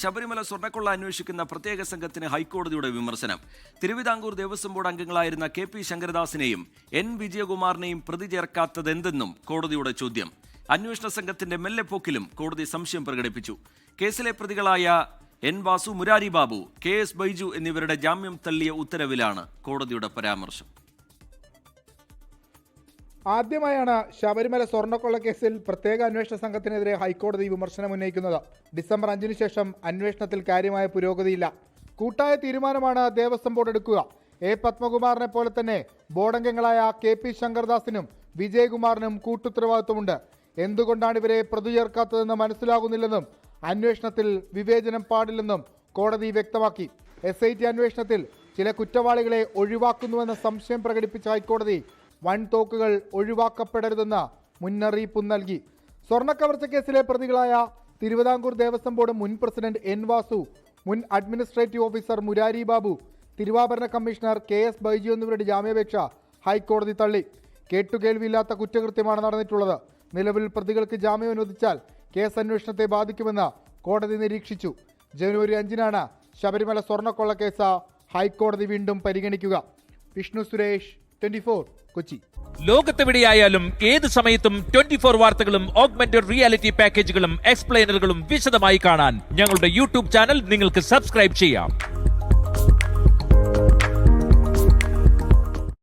ശബരിമല സ്വർണ്ണക്കൊള്ള അന്വേഷിക്കുന്ന പ്രത്യേക സംഘത്തിന് ഹൈക്കോടതിയുടെ വിമർശനം. തിരുവിതാംകൂർ ദേവസ്വം ബോർഡ് അംഗങ്ങളായിരുന്ന കെ.പി. ശങ്കരദാസിനെയും എൻ. വിജയകുമാറിനെയും പ്രതി ചേർക്കാത്തതെന്തെന്നും കോടതിയുടെ ചോദ്യം. അന്വേഷണ സംഘത്തിന്റെ മെല്ലെപ്പോക്കിലും കോടതി സംശയം പ്രകടിപ്പിച്ചു. കേസിലെ പ്രതികളായ എൻ. വാസു, മുരാരി ബാബു, കെ.എസ്. ബൈജു എന്നിവരുടെ ജാമ്യം തള്ളിയ ഉത്തരവിലാണ് കോടതിയുടെ പരാമർശം. ആദ്യമായാണ് ശബരിമല സ്വർണ്ണക്കൊള്ള കേസിൽ പ്രത്യേക അന്വേഷണ സംഘത്തിനെതിരെ ഹൈക്കോടതി വിമർശനം ഉന്നയിക്കുന്നത്. ഡിസംബർ 5 ശേഷം അന്വേഷണത്തിൽ കാര്യമായ പുരോഗതിയില്ല. കൂട്ടായ തീരുമാനമാണ് ദേവസ്വം ബോർഡ് എടുക്കുക. എ. പത്മകുമാറിനെ പോലെ തന്നെ ബോർഡംഗങ്ങളായ കെ.പി. ശങ്കരദാസിനും വിജയകുമാറിനും കൂട്ടുത്തരവാദിത്വമുണ്ട്. എന്തുകൊണ്ടാണ് ഇവരെ പ്രതി ചേർക്കാത്തതെന്ന് മനസ്സിലാകുന്നില്ലെന്നും അന്വേഷണത്തിൽ വിവേചനം പാടില്ലെന്നും കോടതി വ്യക്തമാക്കി. SIT അന്വേഷണത്തിൽ ചില കുറ്റവാളികളെ ഒഴിവാക്കുന്നുവെന്ന സംശയം പ്രകടിപ്പിച്ച ഹൈക്കോടതി വൻതോക്കുകൾ ഒഴിവാക്കപ്പെടരുതെന്ന് മുന്നറിയിപ്പും നൽകി. സ്വർണ്ണക്കവർച്ച കേസിലെ പ്രതികളായ തിരുവിതാംകൂർ ദേവസ്വം ബോർഡ് മുൻ പ്രസിഡന്റ് എൻ. വാസു, മുൻ അഡ്മിനിസ്ട്രേറ്റീവ് ഓഫീസർ മുരാരി ബാബു, തിരുവാഭരണ കമ്മീഷണർ കെ.എസ്. ബൈജു എന്നിവരുടെ ജാമ്യാപേക്ഷ ഹൈക്കോടതി തള്ളി. കേട്ടുകേൾവിയില്ലാത്ത കുറ്റകൃത്യമാണ് നടന്നിട്ടുള്ളത്. നിലവിൽ പ്രതികൾക്ക് ജാമ്യം അനുവദിച്ചാൽ കേസ് അന്വേഷണത്തെ ബാധിക്കുമെന്ന് കോടതി നിരീക്ഷിച്ചു. ജനുവരി 5 ശബരിമല സ്വർണ്ണക്കൊള്ള കേസ് ഹൈക്കോടതി വീണ്ടും പരിഗണിക്കുക. വിഷ്ണു സുരേഷ്, 24 കൊച്ചി. ലോകത്തെവിടെയായാലും ഏത് സമയത്തും 24 വാർത്തകളും ഓഗ്മെന്റഡ് റിയാലിറ്റി പാക്കേജുകളും എക്സ്പ്ലെയിനറുകളും വിശദമായി കാണാൻ ഞങ്ങളുടെ യൂട്യൂബ് ചാനൽ നിങ്ങൾക്ക് സബ്സ്ക്രൈബ് ചെയ്യാം.